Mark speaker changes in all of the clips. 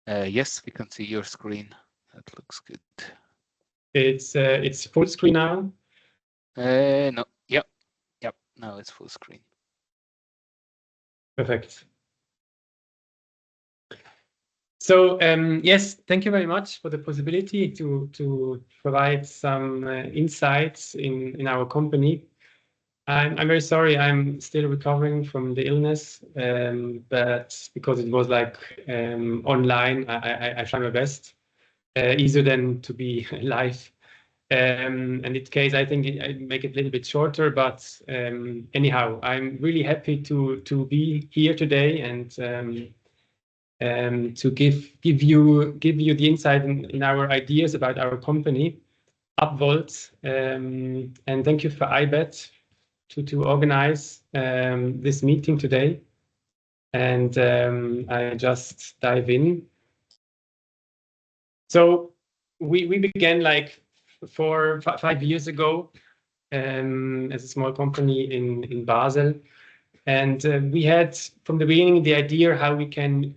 Speaker 1: Yes, we can see your screen. That looks good.
Speaker 2: It's full screen now.
Speaker 1: No, yep, now it's full screen.
Speaker 2: Perfect. So yes, thank you very much for the possibility to provide some insights in our company. I'm very sorry, I'm still recovering from the illness, but because it was like online, I try my best. Easier than to be live. And in this case, I think I make it a little bit shorter, but anyhow, I'm really happy to be here today and to give you the insight in our ideas about our company, upVolt. And thank you for iBAT to organize this meeting today. And I just dive in. So we began like 5 years ago as a small company in Basel. And we had from the beginning the idea how we can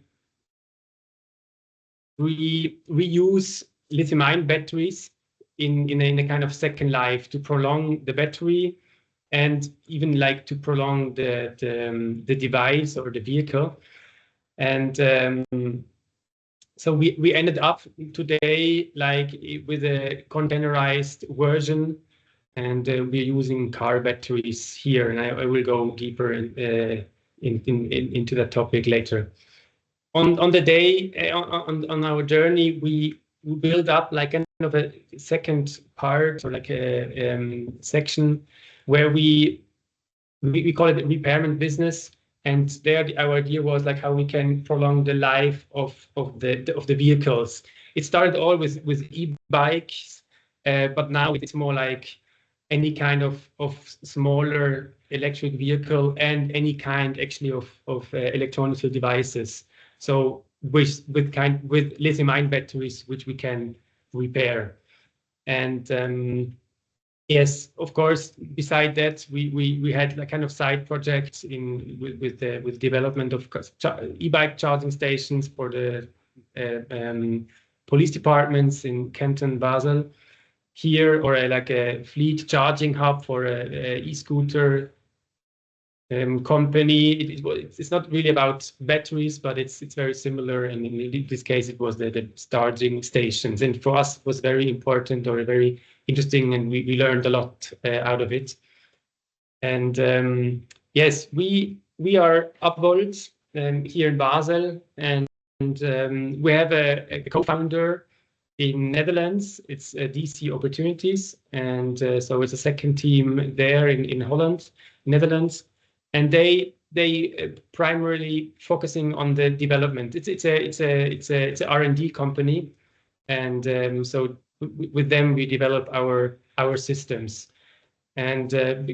Speaker 2: reuse lithium-ion batteries in a kind of second life to prolong the battery and even like to prolong the device or the vehicle. And so we ended up today like with a containerized version, and we're using car batteries here, and I will go deeper into that topic later. On the day on our journey, we build up like kind of a second part or like a section where we call it a repairment business. And there, our idea was like how we can prolong the life of the vehicles. It started all with e-bikes, but now it's more like any kind of smaller electric vehicle and any kind actually of electronic devices. So with lithium-ion batteries, which we can repair. And yes, of course. Beside that, we had like kind of side projects with development of e-bike charging stations for the police departments in Canton, Basel, here, or like a fleet charging hub for a e-scooter company. It's not really about batteries, but it's very similar. And in this case, it was the charging stations, and for us, it was very important or very interesting, and we learned a lot out of it. And yes, we are upVolt here in Basel, and we have a co-founder in Netherlands. It's DC Opportunities, and so it's a second team there in Holland, Netherlands, and they primarily focusing on the development. It's a R&D company, and so with them we develop our systems. And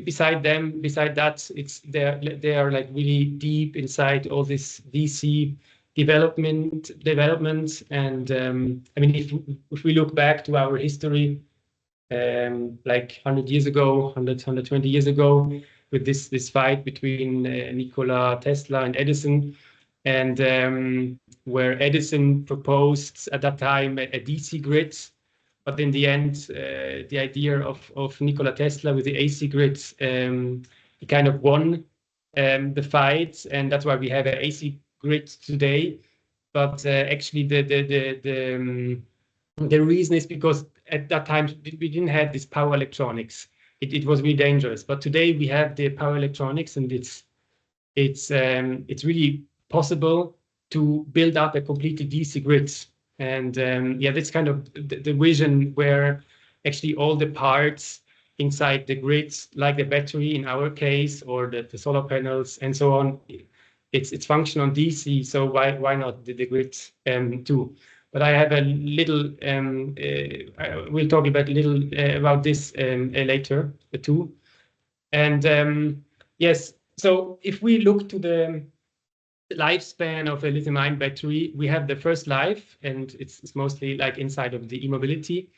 Speaker 2: beside that, they are like really deep inside all this DC development. And I mean, if we look back to our history, like 100 years ago, 120 years ago, with this fight between Nikola Tesla and Edison, and where Edison proposed at that time a DC grid. But in the end, the idea of Nikola Tesla with the AC grid, he kind of won the fight, and that's why we have an AC grid today. But actually, the reason is because at that time we didn't have this power electronics. It was really dangerous. But today we have the power electronics, and it's really possible to build up a completely DC grid. And yeah, that's kind of the vision where actually all the parts inside the grids, like the battery in our case, or the solar panels and so on, it's function on DC. So why not the grid too? But I have a little. We'll talk about about this later too. And yes, so if we look to the lifespan of a lithium-ion battery, we have the first life, and it's mostly like inside of the e-mobility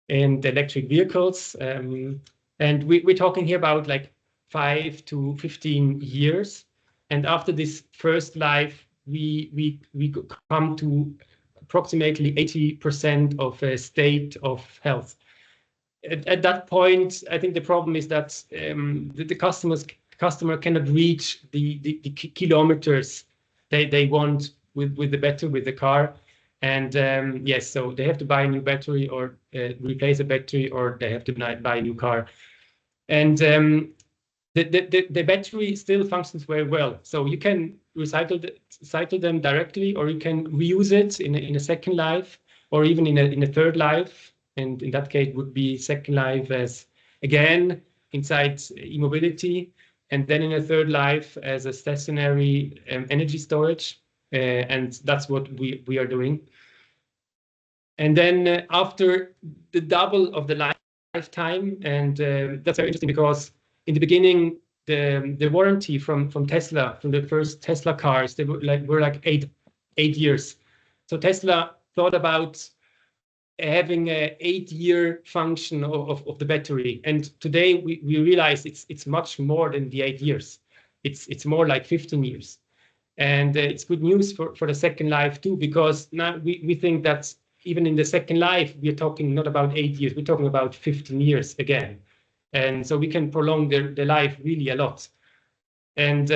Speaker 2: and electric vehicles. And we're talking here about like 5 to 15 years. And after this first life, we come to approximately 80% of a state of health. At that point, I think the problem is that the customer cannot reach the kilometers they want with the battery, with the car. And yes, so they have to buy a new battery or replace a battery, or they have to buy a new car. And the battery still functions very well. So you can recycle them directly, or you can reuse it in a second life, or even in a third life. And in that case, would be second life as, again, inside e-mobility, and then in a third life as a stationary energy storage. And that's what we are doing. And then after the double of the lifetime, and that's very interesting because in the beginning, the warranty from Tesla, from the first Tesla cars, they were like eight years. So Tesla thought about having a 8-year function of the battery, and today we realize it's much more than the 8 years. It's more like 15 years, and it's good news for the second life too, because now we think that even in the second life we're talking not about 8 years, we're talking about 15 years again, and so we can prolong the life really a lot. And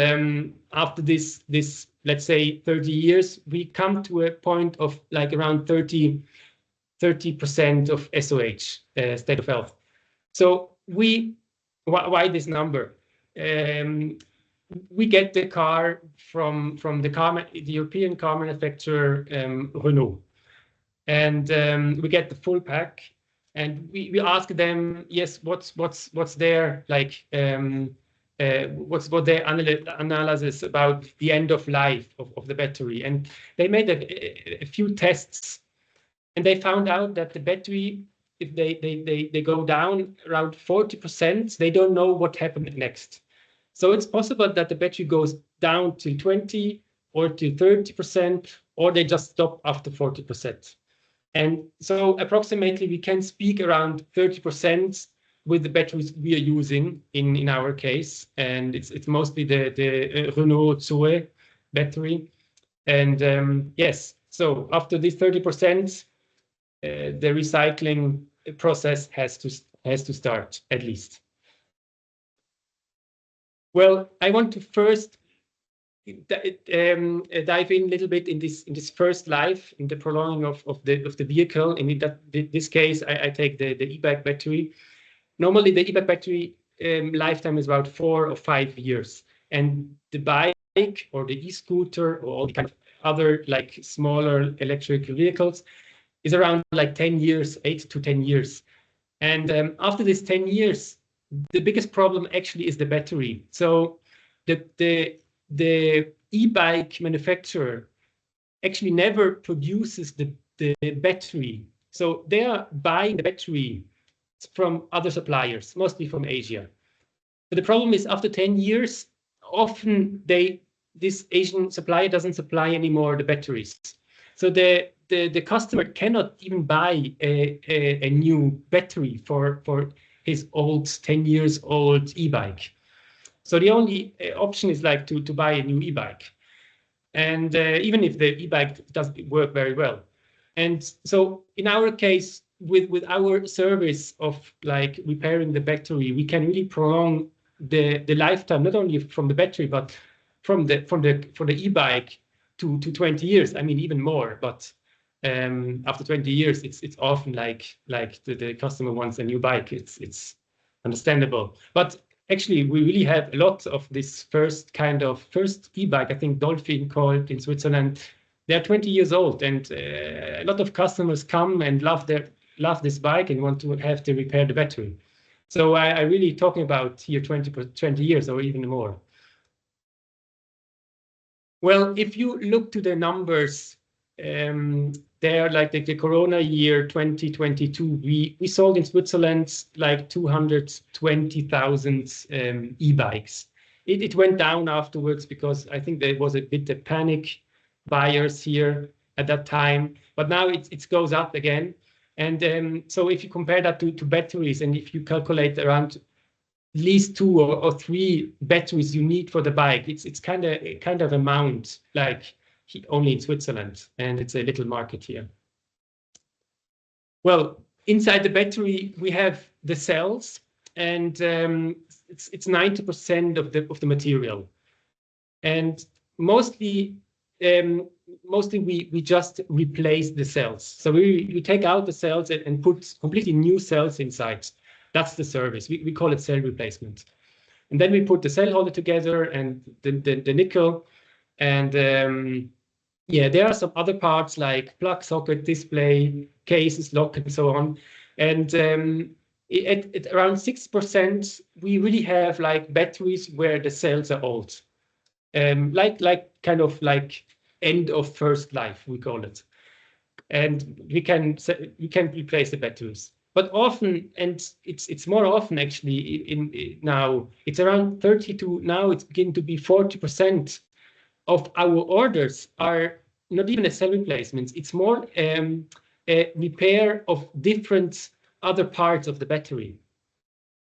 Speaker 2: after this let's say 30 years, we come to a point of like around 30% of SOH, state of health. So why this number? We get the car from the European car manufacturer Renault, and we get the full pack, and we ask them, yes, what's their like what's their analysis about the end of life of the battery, and they made a few tests. And they found out that the battery, if they go down around 40%, they don't know what happened next. So it's possible that the battery goes down to 20 or to 30%, or they just stop after 40%. And so approximately we can speak around 30% with the batteries we are using in our case. And it's mostly the Renault Zoe battery. And yes, so after this 30%, the recycling process has to start, at least. Well, I want to first dive in a little bit in this first life, in the prolonging of the vehicle. And in this case, I take the e-bike battery. Normally, the e-bike battery lifetime is about 4 or 5 years, and the bike or the e-scooter or all the kind of other like smaller electric vehicles is around like 10 years, 8 to 10 years. And after this 10 years, the biggest problem actually is the battery. So the e-bike manufacturer actually never produces the battery. So they are buying the battery from other suppliers, mostly from Asia. But the problem is after 10 years, often this Asian supplier doesn't supply anymore the batteries. So the customer cannot even buy a new battery for his old 10 years old e-bike. So the only option is like to buy a new e-bike. And even if the e-bike doesn't work very well. And so in our case, with our service of like repairing the battery, we can really prolong the lifetime, not only from the battery, but for the e-bike to 20 years. I mean, even more. But after 20 years, it's often like the customer wants a new bike. It's understandable. But actually, we really have a lot of this first e-bike. I think Dolphin called in Switzerland. They are 20 years old, and a lot of customers come and love this bike and want to have to repair the battery. So I really talking about here 20 years or even more. Well, if you look to the numbers, they're like the Corona year 2022. We sold in Switzerland like 220,000 e-bikes. It went down afterwards because I think there was a bit of panic buyers here at that time. But now it goes up again. And so if you compare that to batteries, and if you calculate around at least 2 or 3 batteries you need for the bike, it's kind of amount like only in Switzerland, and it's a little market here. Well, inside the battery, we have the cells, and it's 90% of the material. And mostly we just replace the cells. So we take out the cells and put completely new cells inside. That's the service. We call it cell replacement. And then we put the cell holder together and the nickel. And yeah, there are some other parts like plug, socket, display, cases, lock, and so on. And at around 6%, we really have like batteries where the cells are old. Like kind of like end of first life, we call it. And we can replace the batteries. But often, and it's more often actually in now, it's around 30 to now it's beginning to be 40% of our orders are not even a cell replacements. It's more a repair of different other parts of the battery.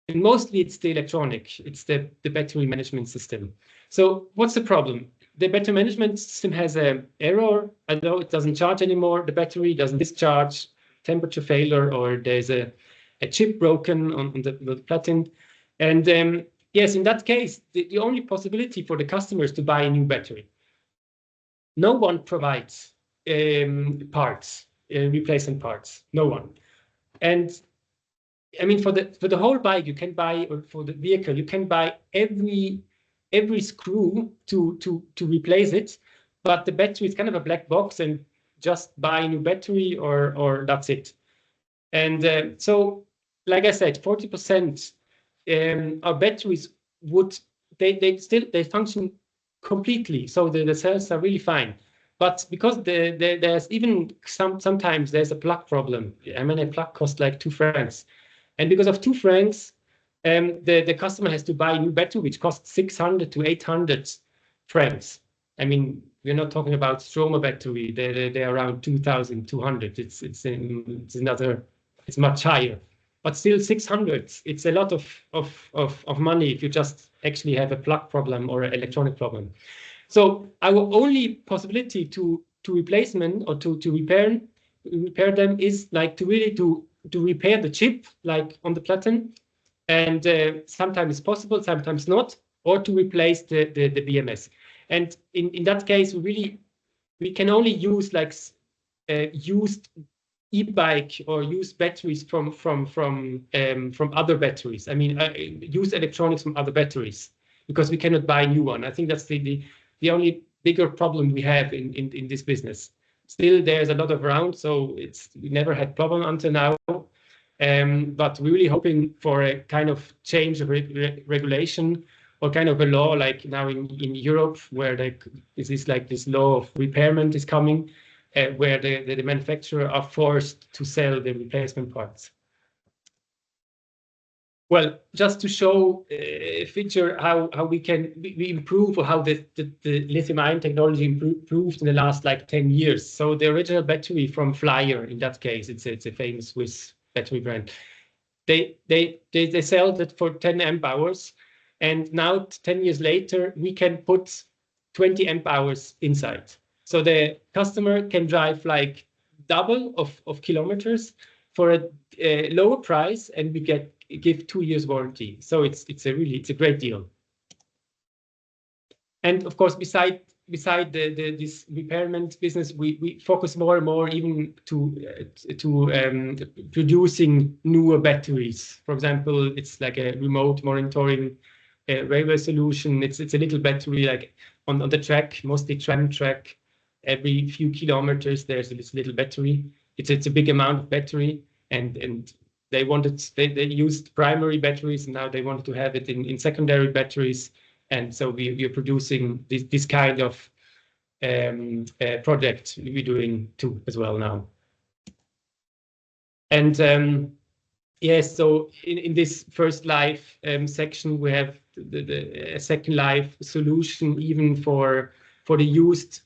Speaker 2: And mostly it's the electronic, it's the battery management system. So what's the problem? The battery management system has an error. I know it doesn't charge anymore. The battery doesn't discharge, temperature failure, or there's a chip broken on the platinum. And yes, in that case, the only possibility for the customer is to buy a new battery. No one provides parts, replacement parts. No one. And I mean, for the whole bike, you can buy, or for the vehicle, you can buy every screw to replace it, but the battery is kind of a black box, and just buy a new battery or that's it. And so, like I said, 40% our batteries they function completely, so the cells are really fine. But because there's even sometimes there's a plug problem. I mean, a plug costs like 2 francs. And because of 2 francs, the customer has to buy a new battery, which costs 600 to 800 francs. I mean, we're not talking about Stromer battery. They're around 2,200. It's much higher. But still 600. It's a lot of money if you just actually have a plug problem or an electronic problem. So our only possibility to replacement or to repair them is like to really to repair the chip, like on the platinum, and sometimes it's possible, sometimes not, or to replace the BMS. And in that case, we can only use like used e-bike or used batteries from other batteries. I mean, use electronics from other batteries, because we cannot buy a new one. I think that's the only bigger problem we have in this business. Still, there's a lot of around, so we never had problem until now. But we're really hoping for a kind of change of regulation, or kind of a law like now in Europe, where this law of repairment is coming, where the manufacturer are forced to sell the replacement parts. Well, just to show a feature how we improve, or how the lithium-ion technology improved in the last like 10 years. So the original battery from Flyer, in that case, it's a famous Swiss battery brand. They sell that for 10 amp hours, and now 10 years later we can put 20 amp hours inside. So the customer can drive like double of kilometers for a lower price, and we give 2 years warranty. So it's a great deal. And of course, beside this repairment business, we focus more and more even to producing newer batteries. For example, it's like a remote monitoring railway solution. It's a little battery like on the track, mostly tram track. Every few kilometers there's this little battery. It's a big amount of battery, and they used primary batteries, and now they wanted to have it in secondary batteries. And so we are producing this kind of project we're doing too as well now. And yes, so in this first life section, we have the second life solution even for the used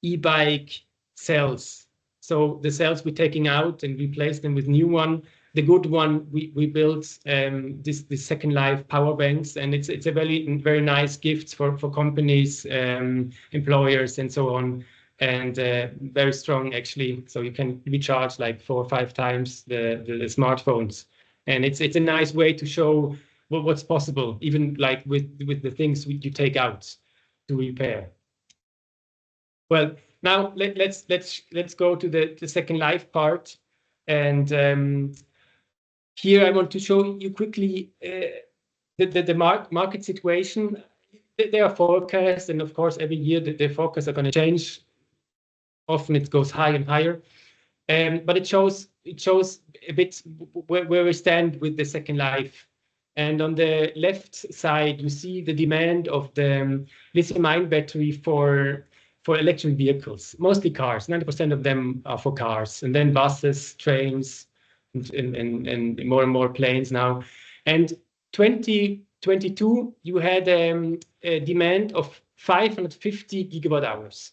Speaker 2: e-bike cells. So the cells we're taking out and replace them with new one. The good one, we built this second life power banks, and it's a very nice gift for companies, employers, and so on. and very strong actually. So you can recharge like 4 or 5 times the smartphones, and it's a nice way to show what's possible, even like with the things you take out to repair. Well, now let's go to the second life part, and here I want to show you quickly the market situation. There are forecasts, and of course, every year the forecasts are going to change. Often it goes higher and higher, but it shows a bit where we stand with the second life. And on the left side, you see the demand of the lithium-ion battery for electric vehicles, mostly cars. 90% of them are for cars, and then buses, trains, and more planes now. And 2022, you had a demand of 550 gigawatt hours,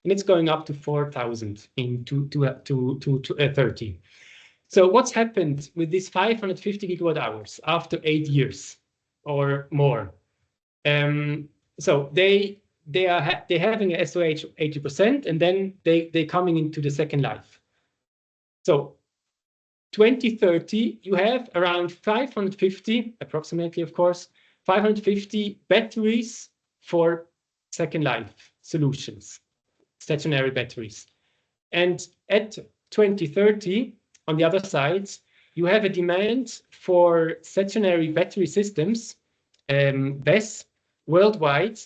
Speaker 2: and it's going up to 4,000 in 2030. So what's happened with these 550 gigawatt hours after 8 years or more? So they're having a SOH 80%, and then they're coming into the second life. So 2030, you have around 550, approximately, of course, 550 batteries for second life solutions, stationary batteries. And at 2030, on the other side, you have a demand for stationary battery systems, BESS, worldwide,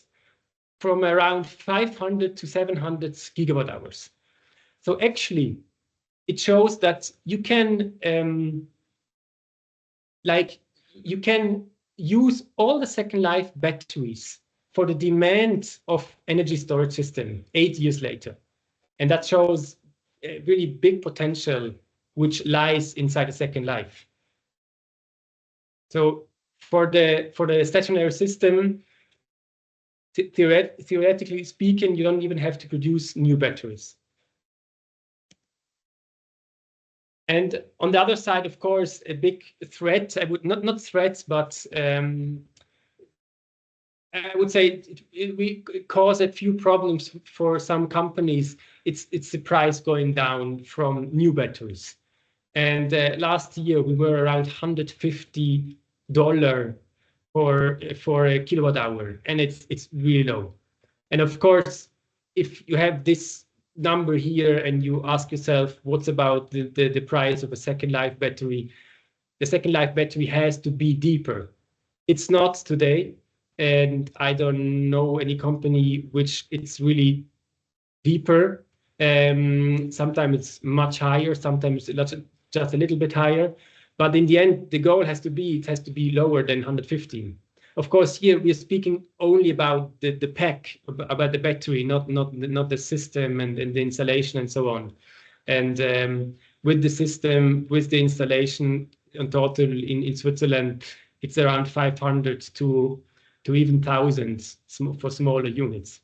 Speaker 2: from around 500 to 700 gigawatt hours. So actually, it shows that you can you can use all the second life batteries for the demand of energy storage system 8 years later, and that shows a really big potential which lies inside the second life. So for the stationary system, theoretically speaking, you don't even have to produce new batteries. And on the other side, of course, a big threat, I would not threats, but I would say it cause a few problems for some companies. It's the price going down from new batteries. And last year we were around $150 for a kilowatt hour, and it's really low. And of course, if you have this number here and you ask yourself, what's about the price of a second life battery? The second life battery has to be deeper. It's not today, and I don't know any company which it's really deeper. Sometimes it's much higher, sometimes just a little bit higher. But in the end, the goal has to be lower than 115. Of course, here we are speaking only about the pack, about the battery, not the system and the installation and so on. And with the system, with the installation in total in Switzerland, it's around 500 to even thousands for smaller units.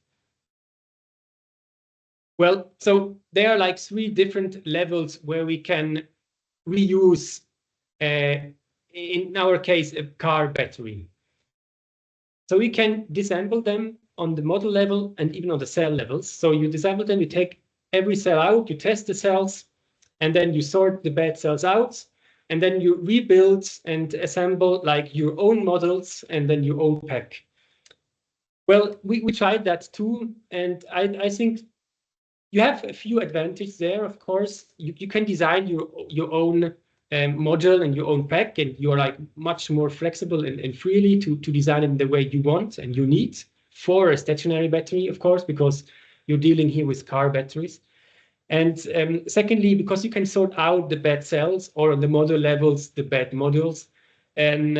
Speaker 2: Well, so there are like 3 different levels where we can reuse, in our case, a car battery. So we can disassemble them on the model level and even on the cell levels. So you disassemble them, you take every cell out, you test the cells, and then you sort the bad cells out, and then you rebuild and assemble like your own models and then your own pack. Well, we tried that too, and I think you have a few advantages there, of course. You can design your own module and your own pack, and you're like much more flexible and freely to design it the way you want and you need for a stationary battery, of course, because you're dealing here with car batteries. And secondly, because you can sort out the bad cells, or on the module levels, the bad modules, and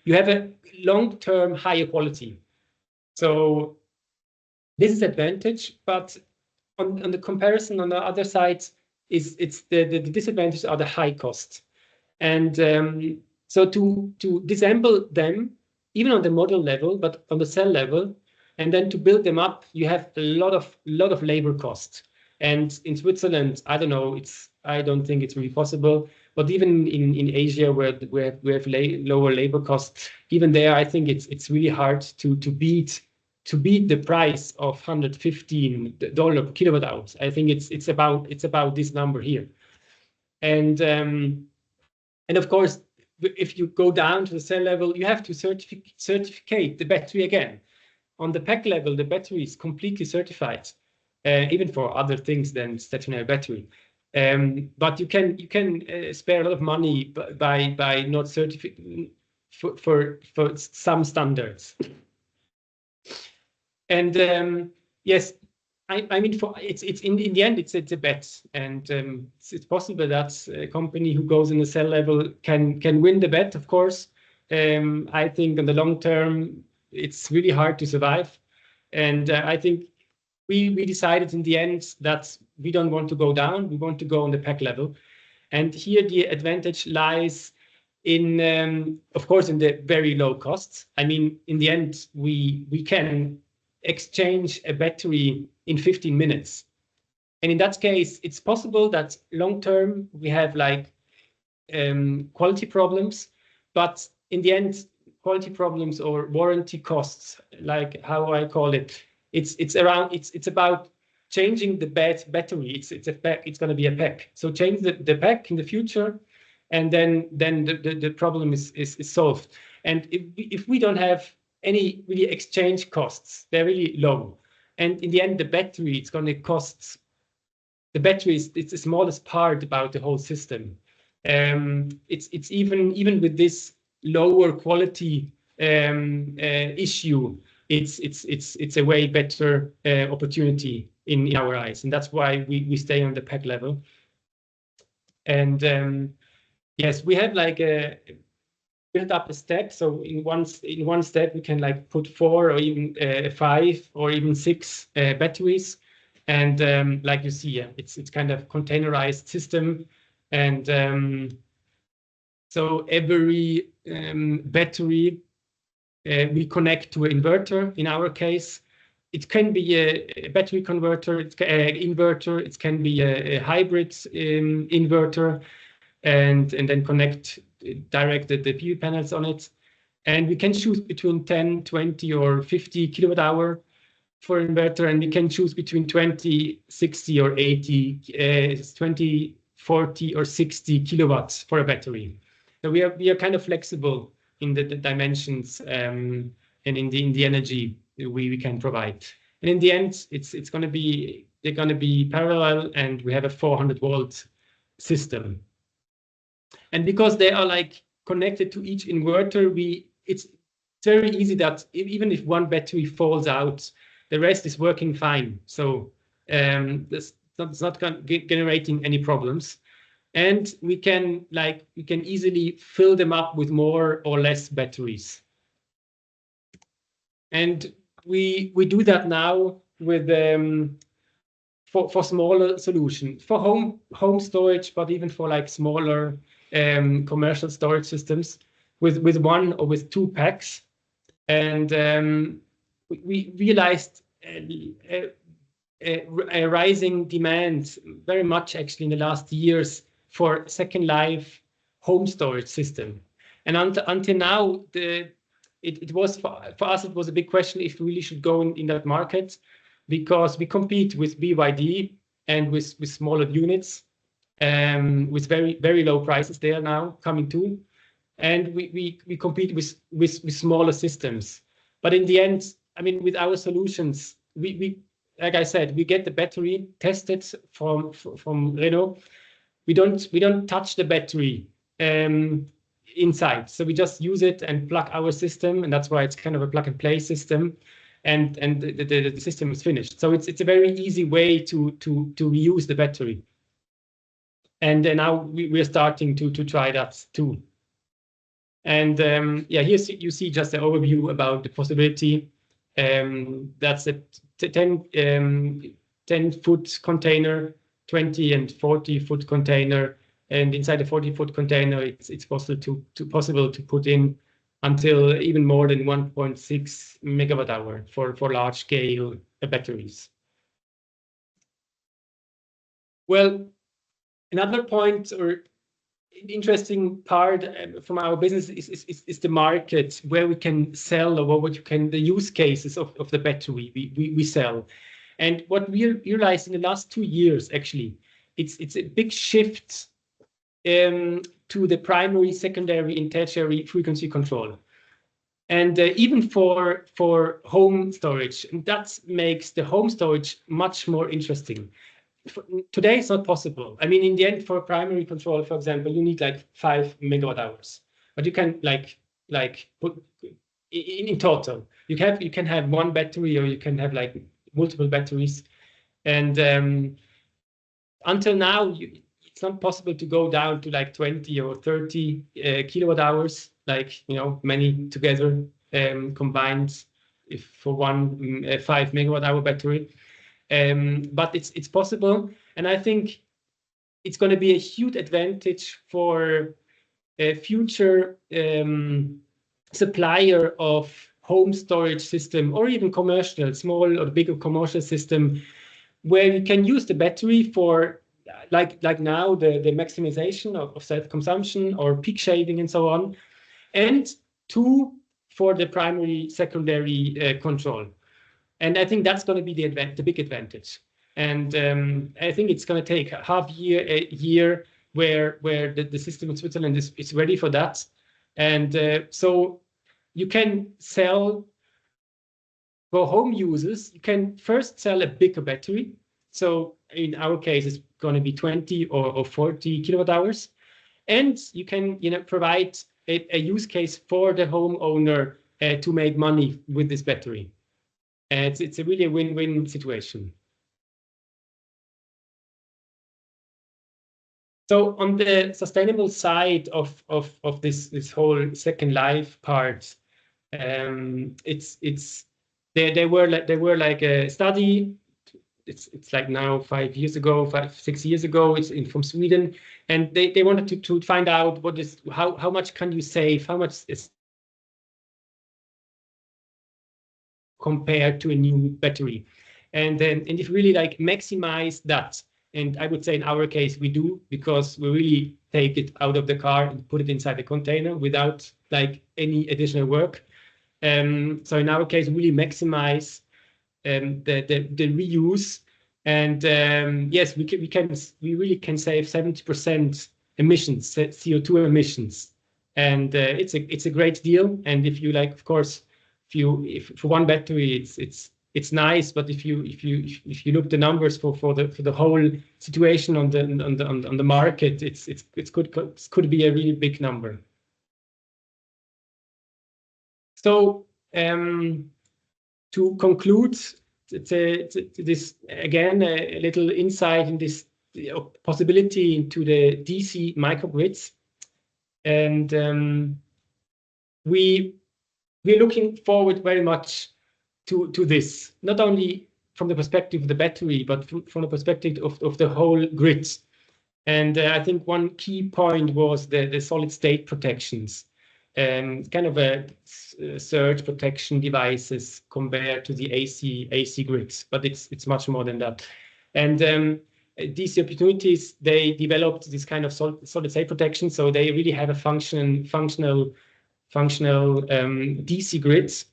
Speaker 2: you have a long-term higher quality. So this is advantage, but on the comparison on the other side, it's the disadvantages are the high cost. And so to disassemble them, even on the model level, but on the cell level, and then to build them up, you have a lot of labor cost. And in Switzerland, I don't know, I don't think it's really possible. But even in Asia, where we have lower labor costs, even there, I think it's really hard to beat to beat the price of $115 per kilowatt hours. I think it's about this number here. And of course, if you go down to the cell level, you have to certificate the battery again. On the pack level, the battery is completely certified, even for other things than stationary battery. But you can spare a lot of money by not certifying for some standards. And yes, I mean, it's in the end, it's a bet, and it's possible that a company who goes in the cell level can win the bet. Of course, I think in the long term, it's really hard to survive, and I think we decided in the end that we don't want to go down. We want to go on the pack level, and here the advantage lies in, of course, in the very low costs. I mean, in the end, we can exchange a battery in 15 minutes. And in that case, it's possible that long term we have like quality problems, but in the end, quality problems or warranty costs, like how I call it, it's about changing the battery. It's a pack. It's going to be a pack. So change the pack in the future, and then the problem is solved. And if we don't have any really exchange costs, they're really low. And in the end, the battery, it's going to cost. The battery it's the smallest part about the whole system. It's even with this lower quality issue, it's a way better opportunity in our eyes, and that's why we stay on the pack level. And yes, we have like built up a step. So in one step we can like put 4 or even 5 or even 6 batteries, and like you see, it's kind of containerized system, and so every battery we connect to an inverter. In our case, it can be a battery converter, it's an inverter, it can be a hybrid inverter, and then connect direct the PV panels on it. And we can choose between 10, 20, or 50 kilowatt hour for inverter, and we can choose between 20, 60, or 80, 20, 40, or 60 kilowatts for a battery. So we are kind of flexible in the dimensions and in the energy we can provide. And in the end, they're going to be parallel, and we have a 400-volt system. And because they are like connected to each inverter, it's very easy that even if one battery falls out, the rest is working fine. So it's not generating any problems. And we can easily fill them up with more or less batteries. And we do that now with for smaller solutions, for home storage, but even for like smaller commercial storage systems with 1 or with 2 packs. And we realized a rising demand very much actually in the last years for second life home storage system. And until now, it was for us, it was a big question if we really should go in that market, because we compete with BYD and with smaller units, with very, very low prices they are now coming to. And we compete with smaller systems. But in the end, I mean, with our solutions, we like I said, we get the battery tested from Renault. We don't touch the battery inside, so we just use it and plug our system, and that's why it's kind of a plug and play system, and the system is finished. So it's a very easy way to reuse the battery, and now we're starting to try that too. And yeah, here you see just an overview about the possibility. That's a 10-foot container, 20 and 40-foot container, and inside the 40-foot container, it's possible to put in until even more than 1.6 megawatt hour for large scale batteries. Well, another point interesting part from our business is the market where we can sell, or what you can, the use cases of the battery we sell. And what we realized in the last 2 years, actually, it's a big shift to the primary, secondary, and tertiary frequency control. And even for home storage, and that makes the home storage much more interesting. Today it's not possible. I mean, in the end, for primary control, for example, you need like 5 megawatt hours, but you can like put in total, you can have one battery, or you can have like multiple batteries. And until now, it's not possible to go down to like 20 or 30 kilowatt hours, like, you know, many together combined, if for one 5 megawatt hour battery. But it's possible, and I think it's going to be a huge advantage for a future supplier of home storage system, or even commercial, small or bigger commercial system, where you can use the battery for like now the maximization of self-consumption or peak shaving and so on, and two, for the primary secondary control. And I think that's going to be the big advantage. And I think it's going to take a year where the system in Switzerland is ready for that. And so you can sell for home users. You can first sell a bigger battery. So in our case, it's going to be 20 or 40 kilowatt hours. And you can, you know, provide a use case for the homeowner to make money with this battery. It's a really win-win situation. So on the sustainable side of this whole second life part, there were like a study. It's like now 5, 6 years ago. It's from Sweden, and they wanted to find out how much can you save, how much is compared to a new battery, and if really like maximize that. And I would say in our case we do, because we really take it out of the car and put it inside the container without like any additional work. So in our case, really maximize the reuse, and yes, we really can save 70% emissions, CO2 emissions, and it's a great deal. And if you like, of course, if for one battery, it's nice, but if you look the numbers for the whole situation on the market, it could be a really big number. So to conclude, this again a little insight in this possibility into the DC microgrids, and we're looking forward very much to this, not only from the perspective of the battery, but from the perspective of the whole grid. And I think one key point was the solid state protections, kind of a surge protection devices compared to the AC grids, but it's much more than that. And these opportunities, they developed this kind of solid state protection, so they really have a functional DC grids.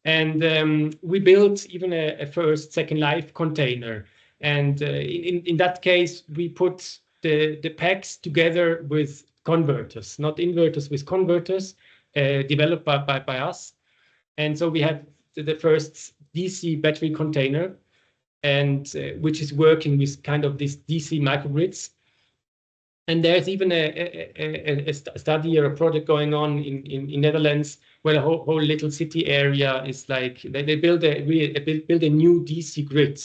Speaker 2: And we built even a first second life container, and in that case we put the packs together with converters, not inverters, with converters developed by us. And so we have the first DC battery container, and which is working with kind of this DC microgrids. And there's even a study or a project going on in Netherlands, where a whole little city area is like they build a new DC grid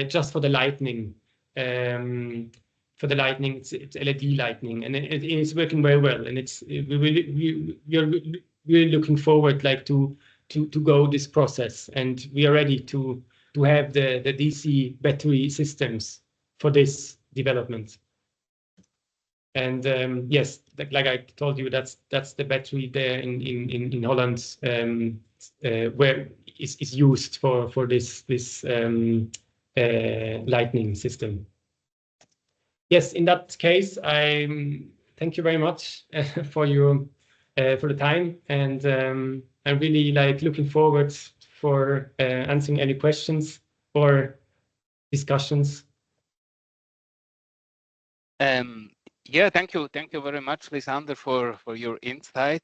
Speaker 2: just for the lighting. For the lighting, it's LED lighting, and it's working very well. And we're really looking forward like to go this process, and we are ready to have the DC battery systems for this development. And yes, like I told you, that's the battery there in Holland, where is used for this lightning system. Yes, in that case, I'm thank you very much for the time, and I'm really looking forward for answering any questions or discussions.
Speaker 1: Yeah, thank you very much, Lysander, for your insight.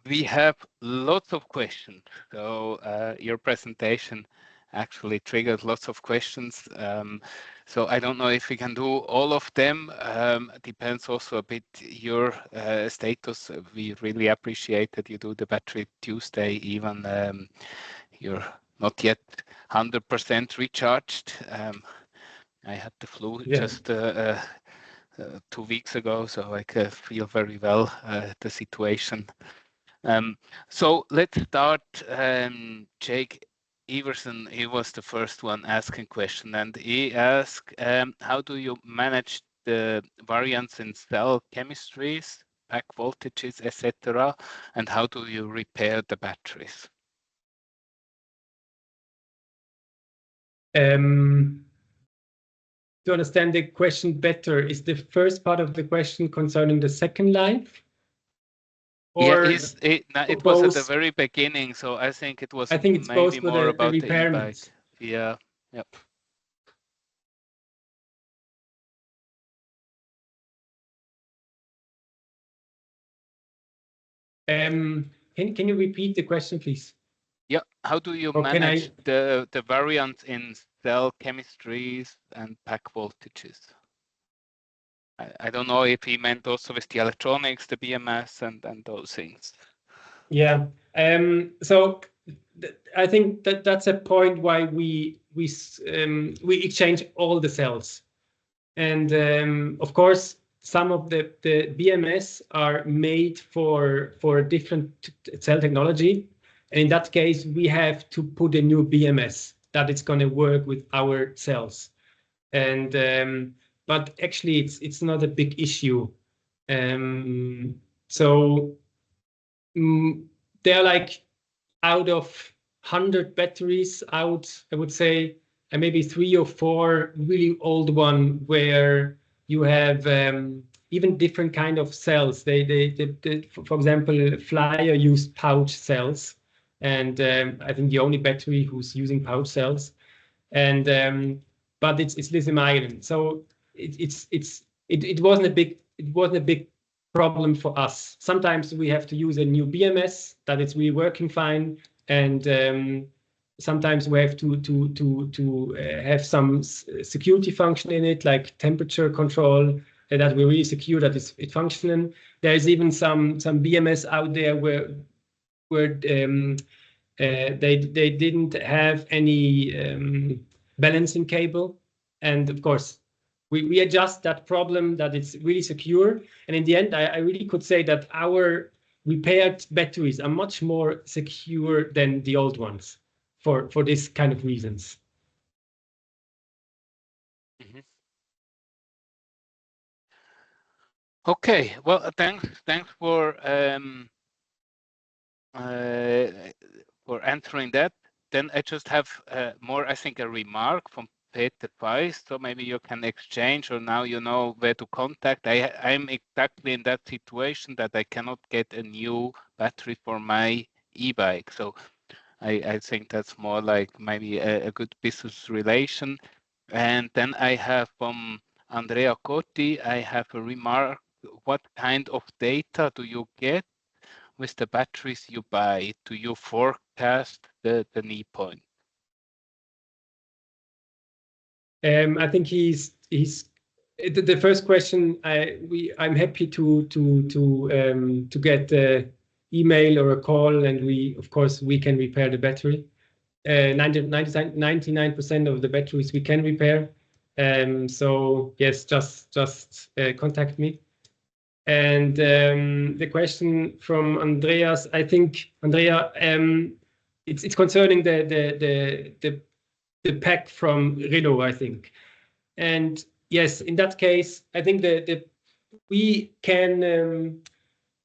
Speaker 1: We have lots of questions, so your presentation actually triggered lots of questions. So I don't know if we can do all of them. Depends also a bit your status. We really appreciate that you do the Battery Tuesday, even you're not yet 100% recharged. I had the flu just 2 weeks ago, so I can feel very well the situation. So let's start. Jake Everson, he was the first one asking question, and he asked, how do you manage the variance in cell chemistries, pack voltages, etc., and how do you repair the batteries?
Speaker 2: To understand the question better, is the first part of the question concerning the second life?
Speaker 1: Or yeah, it was at the very beginning, so I think it was maybe more about the e-bike. Yeah, yep.
Speaker 2: Can you repeat the question, please?
Speaker 1: Yeah, how do you manage the variance in cell chemistries and pack voltages? I don't know if he meant also with the electronics, the BMS, and those things.
Speaker 2: Yeah. So I think that's a point why we exchange all the cells, and of course some of the BMS are made for a different cell technology, and in that case we have to put a new BMS that it's going to work with our cells, and but actually it's not a big issue. So they're like out of 100 batteries out, I would say, and maybe 3 or 4 really old one where you have even different kind of cells. They for example, Flyer used pouch cells, and I think the only battery who's using pouch cells, and but it's lithium ion, so it wasn't a big problem for us. Sometimes we have to use a new BMS that is really working fine, and sometimes we have to have some security function in it, like temperature control, that we really secure that it's functioning. There is even some BMS out there where they didn't have any balancing cable, and of course we adjust that problem that it's really secure, and in the end I really could say that our repaired batteries are much more secure than the old ones for this kind of reasons.
Speaker 1: Mm-hmm. Okay, well, thanks for answering that. Then I just have more, I think, a remark from Peter Weiss, so maybe you can exchange, or now you know where to contact. I'm exactly in that situation that I cannot get a new battery for my e-bike, so I think that's more like maybe a good business relation. And then I have from Andrea Cotti, I have a remark. What kind of data do you get with the batteries you buy? Do you forecast the knee point?
Speaker 2: I think he's the first question. I'm happy to get an email or a call, and of course we can repair the battery. 99% of the batteries we can repair. So yes, just contact me. And the question from Andreas, I think Andrea, it's concerning the pack from Renault, I think. And yes, in that case, I think we can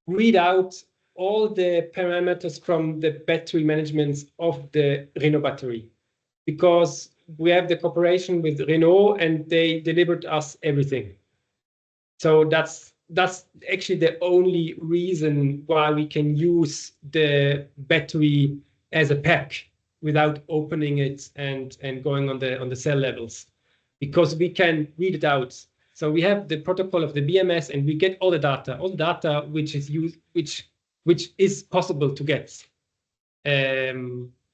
Speaker 2: read out all the parameters from the battery management of the Renault battery, because we have the cooperation with Renault and they delivered us everything. So that's actually the only reason why we can use the battery as a pack without opening it and going on the cell levels, because we can read it out. So we have the protocol of the BMS, and we get all the data which is used, which is possible to get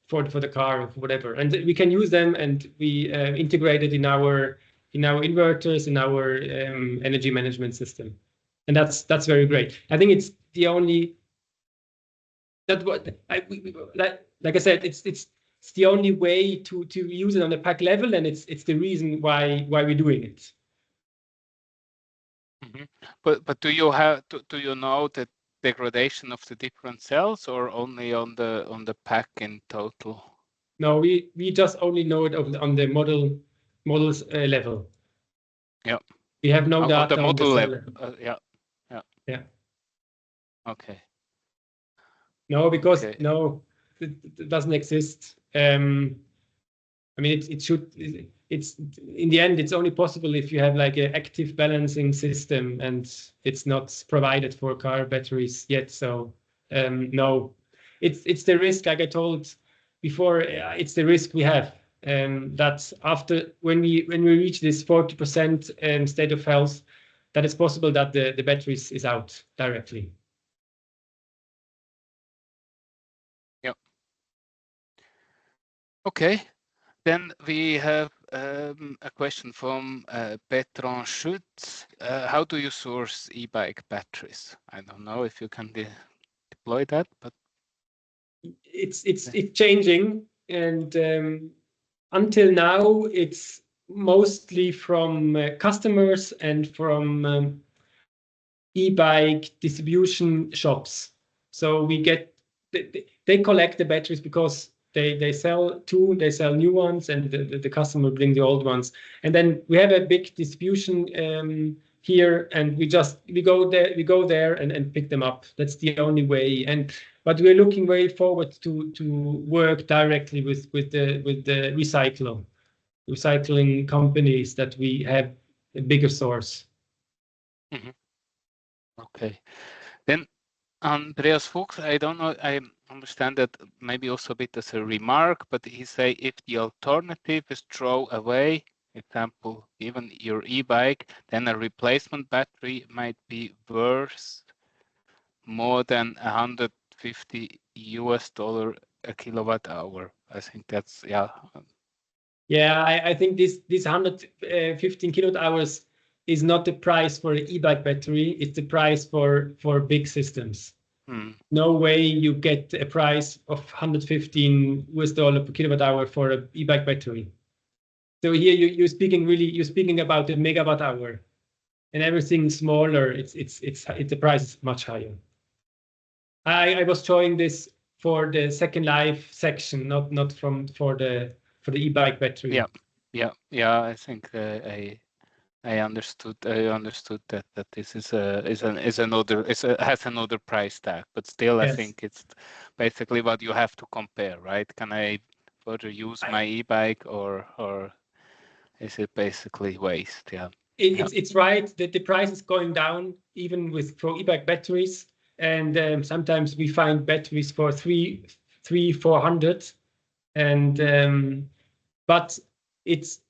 Speaker 2: for the car or whatever, and we can use them, and we integrate it in our inverters, in our energy management system, and that's very great. I think it's the only that what like I said, it's the only way to use it on the pack level, and it's the reason why we're doing it.
Speaker 1: Mm-hmm. But do you know the degradation of the different cells, or only on the pack in total?
Speaker 2: No, we just only know it on the models level.
Speaker 1: Yeah.
Speaker 2: We have no data
Speaker 1: on the model level.
Speaker 2: Yeah. Yeah.
Speaker 1: Okay.
Speaker 2: No, because
Speaker 1: okay.
Speaker 2: no, it doesn't exist. I mean, it should. It's in the end, it's only possible if you have like an active balancing system, and it's not provided for car batteries yet. So no, it's the risk, like I told before. It's the risk we have. That after when we reach this 40% state of health, that it's possible that the batteries is out directly.
Speaker 1: Yeah. Okay. Then we have a question from Bertrand Schütz. How do you source e-bike batteries? I don't know if you can deploy that, but
Speaker 2: it's changing, and until now it's mostly from customers and from e-bike distribution shops. So we get they collect the batteries because they sell new ones, and the customer bring the old ones, and then we have a big distribution here, and we go there and pick them up. That's the only way. But we're looking very forward to work directly with the recycling companies, that we have a bigger source.
Speaker 1: Mm-hmm. Okay. Then Andreas Fuchs, I don't know, I understand that maybe also a bit as a remark, but he say if the alternative is throw away, example, even your e-bike, then a replacement battery might be worth more than $150 a kilowatt hour. I think that's, yeah.
Speaker 2: Yeah, I think this 115 kilowatt hours is not the price for an e-bike battery. It's the price for big systems. No way you get a price of $115 per kilowatt hour for an e-bike battery. So here you're speaking about the megawatt hour, and everything smaller, the price is much higher. I was showing this for the second life section, not for the e-bike battery.
Speaker 1: Yeah. I think I understood that this has another price tag, but still,
Speaker 2: Yes.
Speaker 1: I think it's basically what you have to compare, right? Can I further use my e-bike, or is it basically waste? Yeah.
Speaker 2: It's right that the price is going down even for e-bike batteries, and sometimes we find batteries for 400, and but it's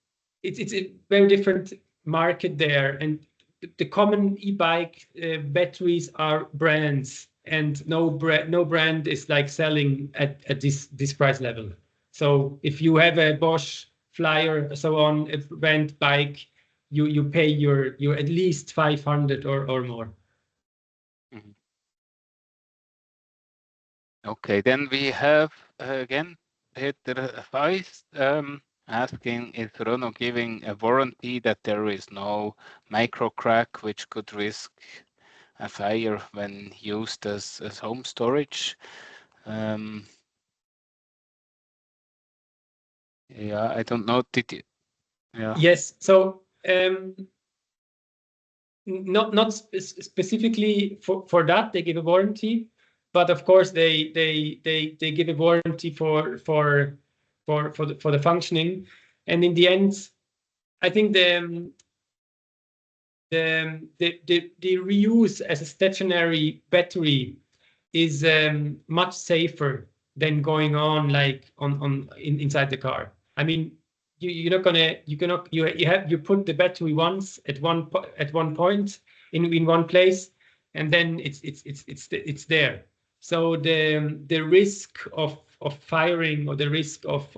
Speaker 2: a very different market there, and the common e-bike batteries are brands, and no brand is like selling at this price level. So if you have a Bosch Flyer, so on, a brand bike, you pay your at least 500 or more.
Speaker 1: Mm-hmm. Okay, then we have again Peter Feist asking, is Renault giving a warranty that there is no micro crack which could risk a fire when used as home storage? Yeah, I don't know. Did you? Yeah.
Speaker 2: Yes. So not specifically for that they give a warranty, but of course they give a warranty for the functioning, and in the end, I think the reuse as a stationary battery is much safer than going on like inside the car. I mean, you put the battery once at one point in one place, and then it's there. So the risk of firing, or the risk of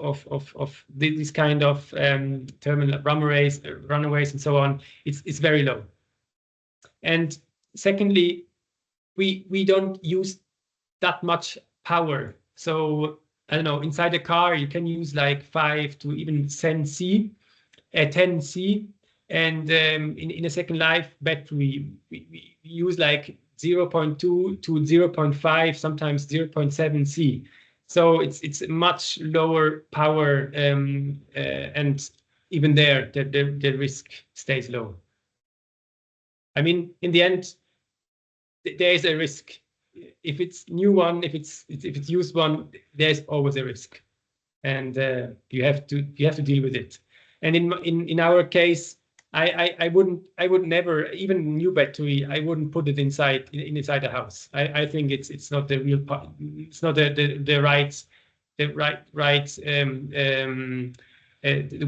Speaker 2: this kind of terminal runaways and so on, it's very low. And secondly, we don't use that much power. So I don't know, inside a car you can use like 5 to even 10 C, and in a second life battery we use like 0.2 to 0.5, sometimes 0.7 C. So it's much lower power, and even there the risk stays low. I mean, in the end, there is a risk. If it's new one, if it's used one, there's always a risk, and you have to deal with it. And in our case, I would never, even new battery, I wouldn't put it inside the house. I think it's not the real part. It's not the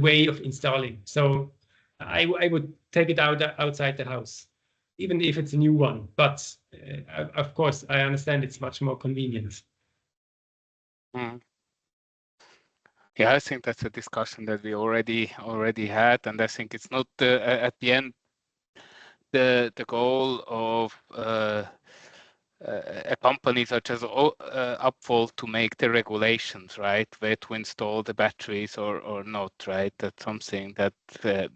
Speaker 2: way of installing. So I would take it outside the house, even if it's a new one. But of course, I understand it's much more convenient.
Speaker 1: Mm. Yeah, I think that's a discussion that we already had, and I think it's not at the end the goal of a company such as upVolt to make the regulations, right, where to install the batteries or not, right? That's something that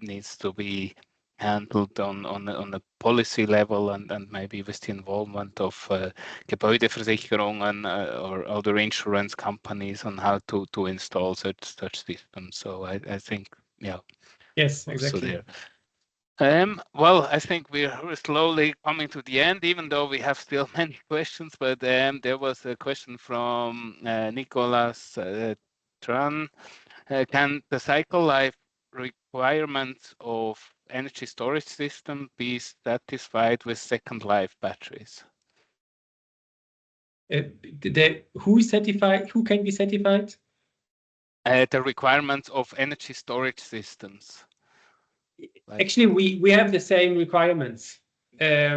Speaker 1: needs to be handled on a policy level, and maybe with the involvement of Gebäudeversicherungen or other insurance companies on how to install such systems. So I think, yeah.
Speaker 2: Yes, exactly.
Speaker 1: Well, I think we're slowly coming to the end, even though we have still many questions. But there was a question from Nicolas Tran. Can the cycle life requirements of energy storage system be satisfied with second life batteries?
Speaker 2: Who is certified? Who can be certified?
Speaker 1: The requirements of energy storage systems.
Speaker 2: Actually, we have the same requirements. Now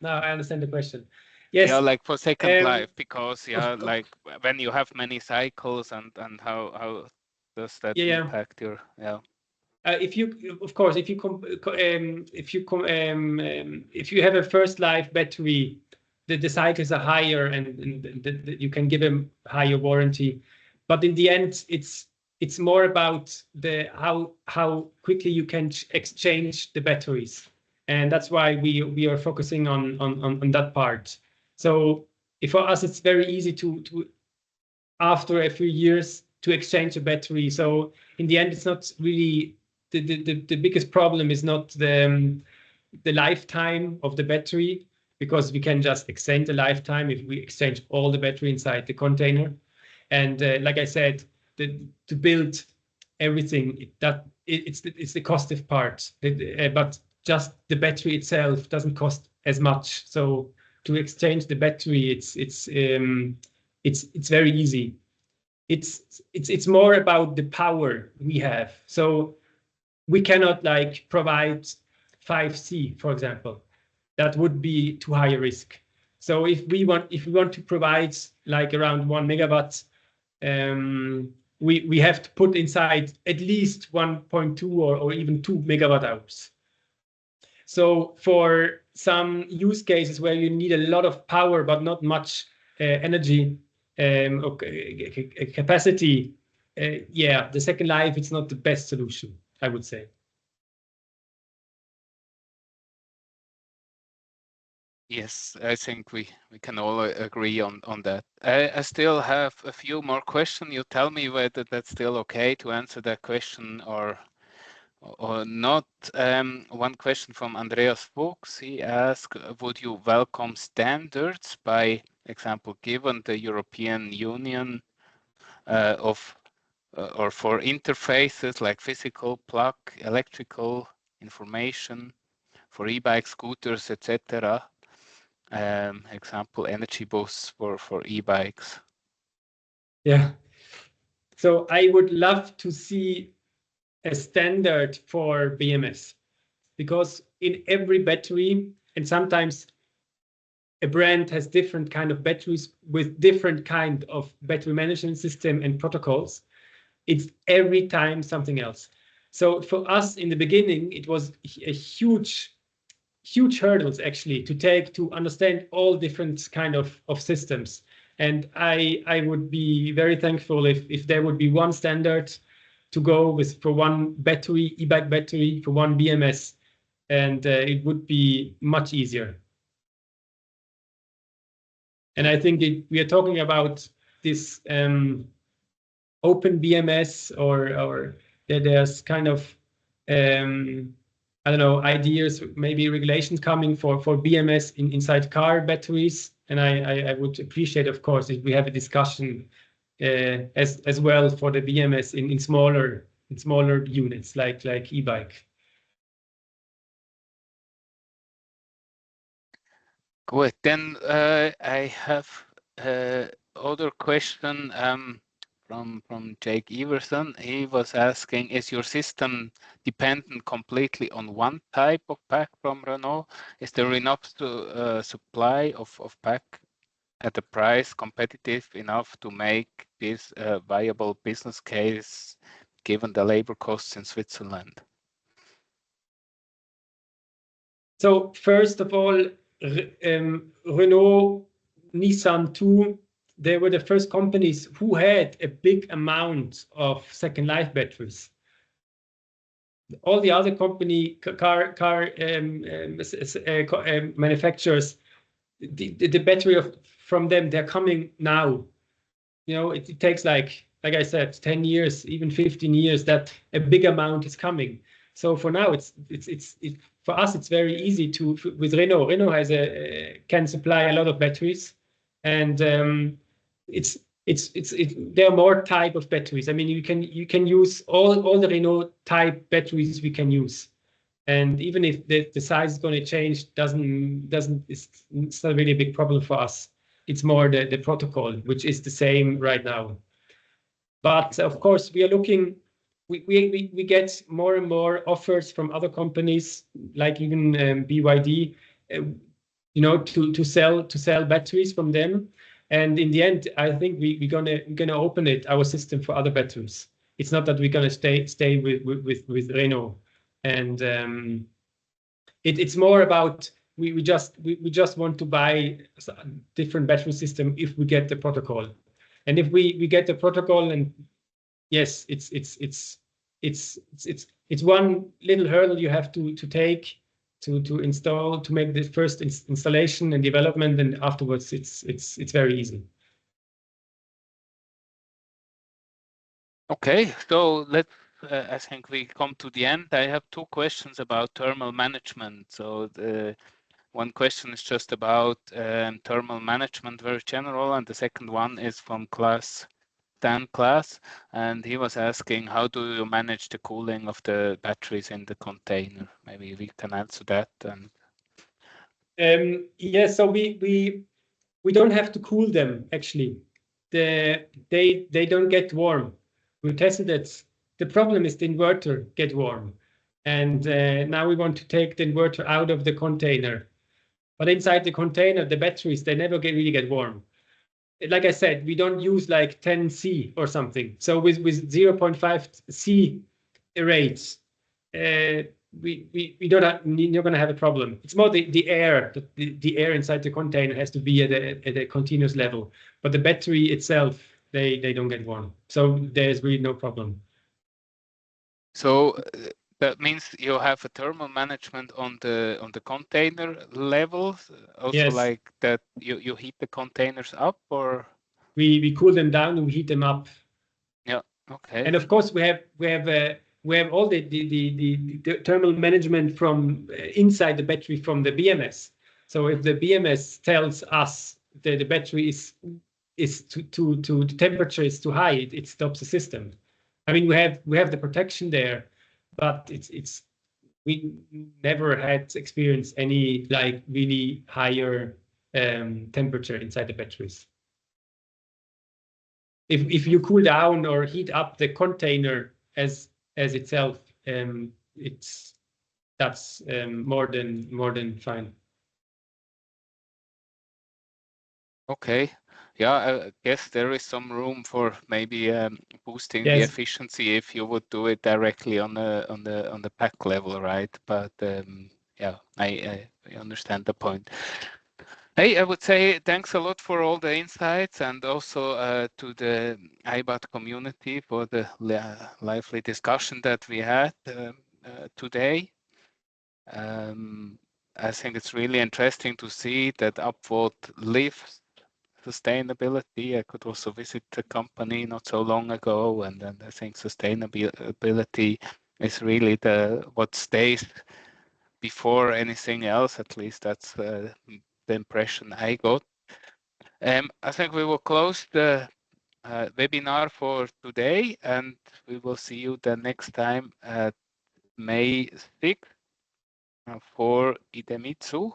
Speaker 2: I understand the question. Yes.
Speaker 1: Yeah, like for second life, because like when you have many cycles, and how does that impact your
Speaker 2: if you have a first life battery, the cycles are higher, and you can give them higher warranty. But in the end, it's more about how quickly you can exchange the batteries, and that's why we are focusing on that part. So for us, it's very easy to after a few years to exchange a battery. So in the end, it's not really the biggest problem is not the lifetime of the battery, because we can just extend the lifetime if we exchange all the battery inside the container. And like I said, to build everything, it's the costive part, but just the battery itself doesn't cost as much. So to exchange the battery, it's very easy. It's more about the power we have. So we cannot like provide 5C, for example. That would be too high a risk. So if we want to provide like around 1 megawatt, we have to put inside at least 1.2 or even 2 megawatt hours. So for some use cases where you need a lot of power but not much energy capacity, the second life, it's not the best solution, I would say.
Speaker 1: Yes, I think we can all agree on that. I still have a few more questions. You tell me whether that's still okay to answer that question or not. One question from Andreas Fuchs. He asked, would you welcome standards, by example, given the European Union or for interfaces like physical, plug, electrical information for e-bike scooters, etc. Example, energy bus for e-bikes.
Speaker 2: Yeah. So I would love to see a standard for BMS, because in every battery, and sometimes a brand has different kind of batteries with different kind of battery management system and protocols. It's every time something else. So for us in the beginning, it was a huge hurdles actually to understand all different kind of systems. And I would be very thankful if there would be one standard to go with for one battery, e-bike battery, for one BMS, and it would be much easier. And I think we are talking about this open BMS, or there's kind of I don't know, ideas, maybe regulations coming for BMS inside car batteries. And I would appreciate, of course, if we have a discussion as well for the BMS in smaller units like e-bike.
Speaker 1: Good. Then I have other question from Jake Everson. He was asking, is your system dependent completely on one type of pack from Renault? Is there enough supply of pack at a price competitive enough to make this a viable business case given the labor costs in Switzerland?
Speaker 2: So first of all, Renault, Nissan too, they were the first companies who had a big amount of second life batteries. All the other car manufacturers, the battery from them, they're coming now. You know, it takes like I said, 10 years, even 15 years, that a big amount is coming. So for now, it's for us, it's very easy with Renault. Renault can supply a lot of batteries, and there are more type of batteries. I mean, you can use all the Renault type batteries we can use, and even if the size is going to change, it's not really a big problem for us. It's more the protocol, which is the same right now. But of course, we are looking. We get more and more offers from other companies, like even BYD, you know, to sell batteries from them. And in the end, I think we're gonna open our system for other batteries. It's not that we're gonna stay with Renault, and it's more about we just want to buy a different battery system if we get the protocol, and if we get the protocol, and yes, it's one little hurdle you have to take to install, to make the first installation and development, and afterwards it's very easy.
Speaker 1: Okay, so let's. I think we come to the end. I have two questions about thermal management. So the one question is just about thermal management, very general, and the second one is from Dan Class, and he was asking, how do you manage the cooling of the batteries in the container? Maybe we can answer that.
Speaker 2: Yeah, so we don't have to cool them actually. They don't get warm. We tested it. The problem is the inverter get warm, and now we want to take the inverter out of the container. But inside the container, the batteries, they never really get warm. Like I said, we don't use like 10 C or something. So with 0.5 C rates, we don't have, you're going to have a problem. It's more the air. The air inside the container has to be at a continuous level. But the battery itself, they don't get warm. So there's really no problem.
Speaker 1: So that means you have a thermal management on the container level, also
Speaker 2: Yes.
Speaker 1: like that you heat the containers up, or
Speaker 2: we cool them down and we heat them up.
Speaker 1: Yeah. Okay.
Speaker 2: And of course we have all the thermal management from inside the battery from the BMS. So if the BMS tells us that the battery is the temperature is too high, it stops the system. I mean, we have the protection there, but it's we never had experienced any like really higher temperature inside the batteries. If you cool down or heat up the container as itself, that's more than fine.
Speaker 1: Okay. Yeah, I guess there is some room for maybe boosting the
Speaker 2: Yes.
Speaker 1: efficiency if you would do it directly on the pack level, right? But yeah, I understand the point. Hey, I would say thanks a lot for all the insights and also to the iBAT community for the lively discussion that we had today. I think it's really interesting to see that upVolt lives sustainability. I could also visit the company not so long ago, and then I think sustainability is really what stays before anything else. At least that's the impression I got. I think we will close the webinar for today, and we will see you the next time at May 6th for Idemitsu,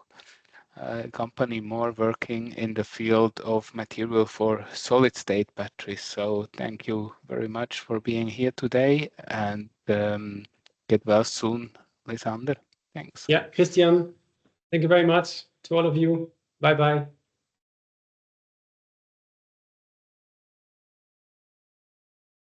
Speaker 1: a company more working in the field of material for solid state batteries. So thank you very much for being here today, and get well soon, Lysander. Thanks.
Speaker 2: Yeah, Christian, thank you very much to all of you. Bye bye.